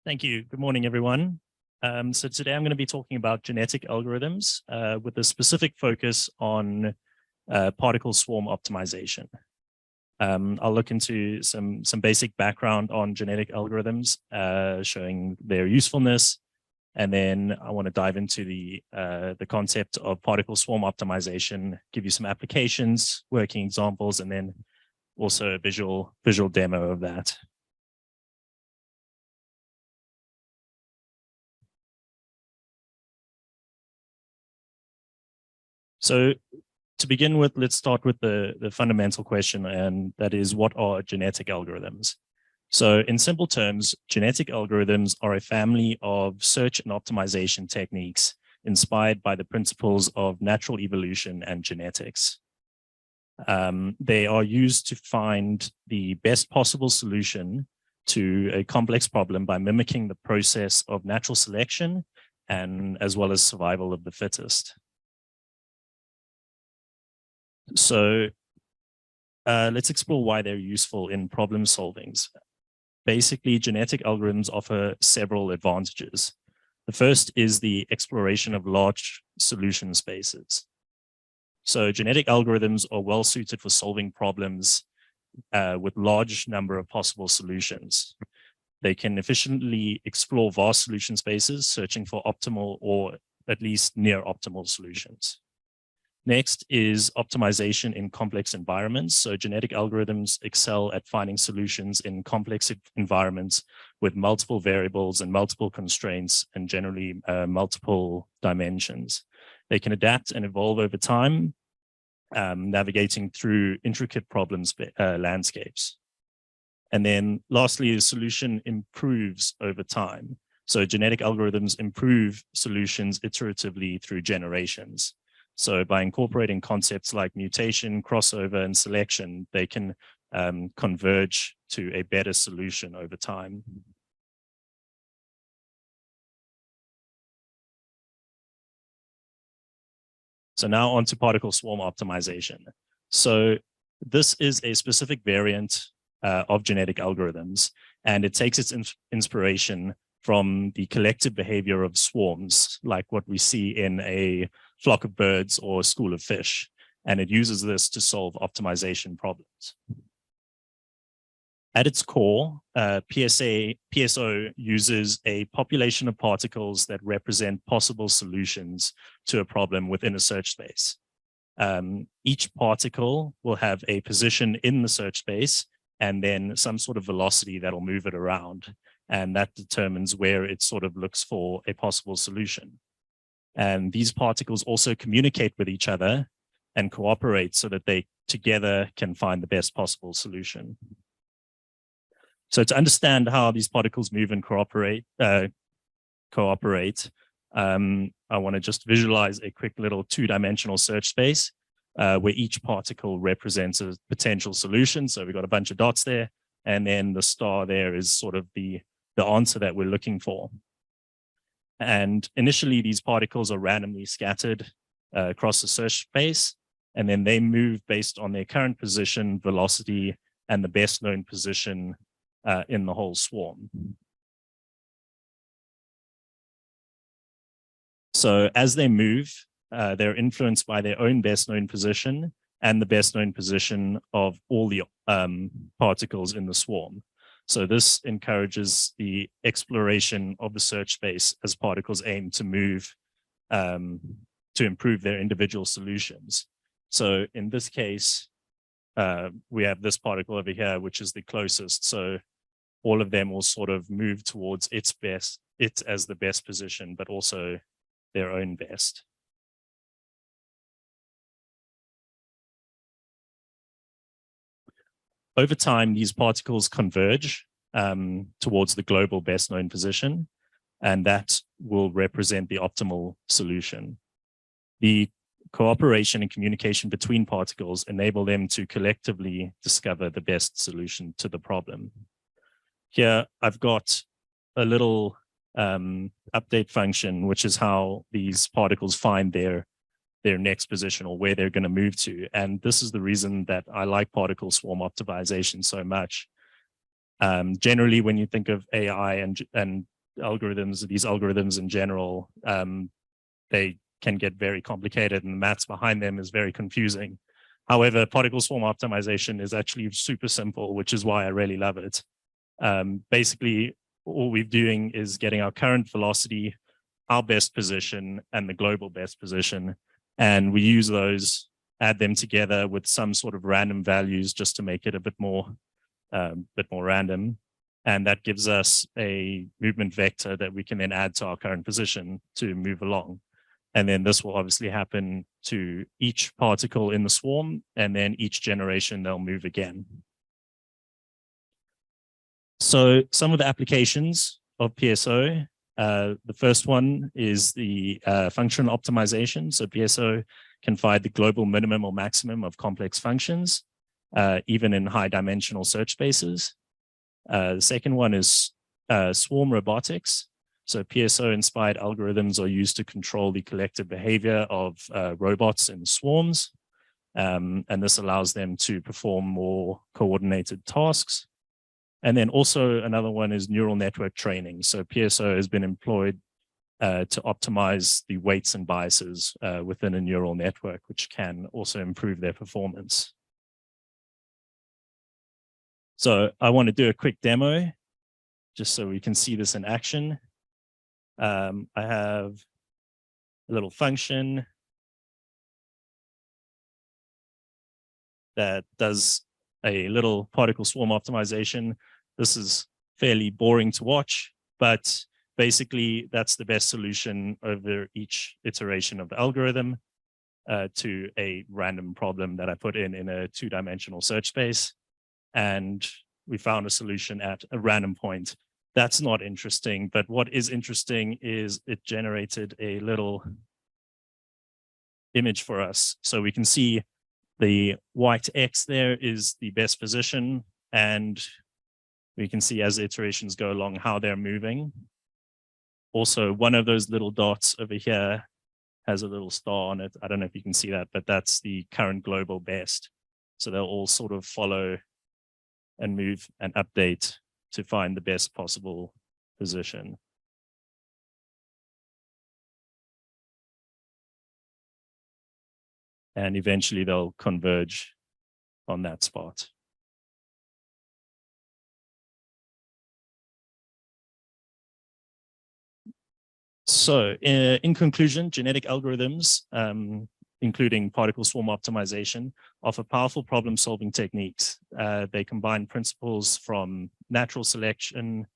Thank you. Good morning, everyone. So today I'm going to be talking about genetic algorithms with a specific focus on particle swarm optimization. I'll look into some basic background on genetic algorithms, showing their usefulness, and then I want to dive into the concept of particle swarm optimization, give you some applications, working examples, and then also a visual demo of that. So to begin with, let's start with the fundamental question, and that is, what are genetic algorithms? So in simple terms, genetic algorithms are a family of search and optimization techniques inspired by the principles of natural evolution and genetics. They are used to find the best possible solution to a complex problem by mimicking the process of natural selection and as well as survival of the fittest. So let's explore why they're useful in problem solvings. Basically, genetic algorithms offer several advantages. The first is the exploration of large solution spaces. So genetic algorithms are well suited for solving problems with large number of possible solutions. They can efficiently explore vast solution spaces, searching for optimal or at least near optimal solutions. Next is optimization in complex environments. So genetic algorithms excel at finding solutions in complex environments with multiple variables and multiple constraints and generally multiple dimensions. They can adapt and evolve over time, navigating through intricate problems landscapes. And then lastly, the solution improves over time. So genetic algorithms improve solutions iteratively through generations. So by incorporating concepts like mutation, crossover, and selection, they can converge to a better solution over time. So now on to particle swarm optimization. So this is a specific variant of genetic algorithms, and it takes its inspiration from the collective behavior of swarms, like what we see in a flock of birds or a school of fish. And it uses this to solve optimization problems. At its core, PSO uses a population of particles that represent possible solutions to a problem within a search space. Each particle will have a position in the search space and then some sort of velocity that'll move it around. And that determines where it sort of looks for a possible solution. And these particles also communicate with each other and cooperate so that they together can find the best possible solution. So to understand how these particles move and cooperate, I want to just visualize a quick little two-dimensional search space where each particle represents a potential solution. So we've got a bunch of dots there, and then the star there is sort of the answer that we're looking for. And initially, these particles are randomly scattered across the search space, and then they move based on their current position, velocity, and the best known position in the whole swarm. So as they move, they're influenced by their own best known position and the best known position of all the particles in the swarm. So this encourages the exploration of the search space as particles aim to move to improve their individual solutions. So in this case, we have this particle over here, which is the closest. So all of them will sort of move towards it as the best position, but also their own best. Over time, these particles converge towards the global best known position, and that will represent the optimal solution. The cooperation and communication between particles enable them to collectively discover the best solution to the problem. Here, I've got a little update function, which is how these particles find their next position or where they're going to move to. And this is the reason that I like particle swarm optimization so much. Generally, when you think of AI and algorithms, these algorithms in general, they can get very complicated and the maths behind them is very confusing. However, particle swarm optimization is actually super simple, which is why I really love it. Basically, all we're doing is getting our current velocity, our best position, and the global best position. And we use those, add them together with some sort of random values just to make it a bit more random. And that gives us a movement vector that we can then add to our current position to move along. And then this will obviously happen to each particle in the swarm, and then each generation they'll move again. So some of the applications of PSO, the first one is the function optimization. So PSO can find the global minimum or maximum of complex functions, even in high dimensional search spaces. The second one is swarm robotics. So PSO-inspired algorithms are used to control the collective behavior of robots in swarms. And this allows them to perform more coordinated tasks. And then also another one is neural network training. So PSO has been employed to optimize the weights and biases within a neural network, which can also improve their performance. So I want to do a quick demo just so we can see this in action. I have a little function that does a little particle swarm optimization. This is fairly boring to watch, but basically that's the best solution over each iteration of the algorithm to a random problem that I put in a two-dimensional search space. And we found a solution at a random point. That's not interesting, but what is interesting is it generated a little image for us. So we can see the white X there is the best position, and we can see as the iterations go along how they're moving. Also, one of those little dots over here has a little star on it. I don't know if you can see that, but that's the current global best. So they'll all sort of follow and move and update to find the best possible position. And eventually they'll converge on that spot. So in conclusion, genetic algorithms, including particle swarm optimization, offer powerful problem-solving techniques. They combine principles from natural selection,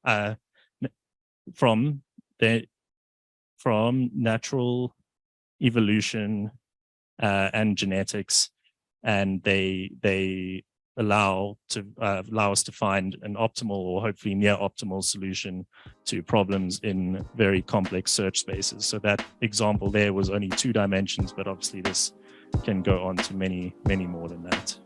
from natural evolution and genetics, and they allow us to find an optimal or hopefully near optimal solution to problems in very complex search spaces. So that example there was only 2 dimensions, but obviously this can go on to many, many more than that.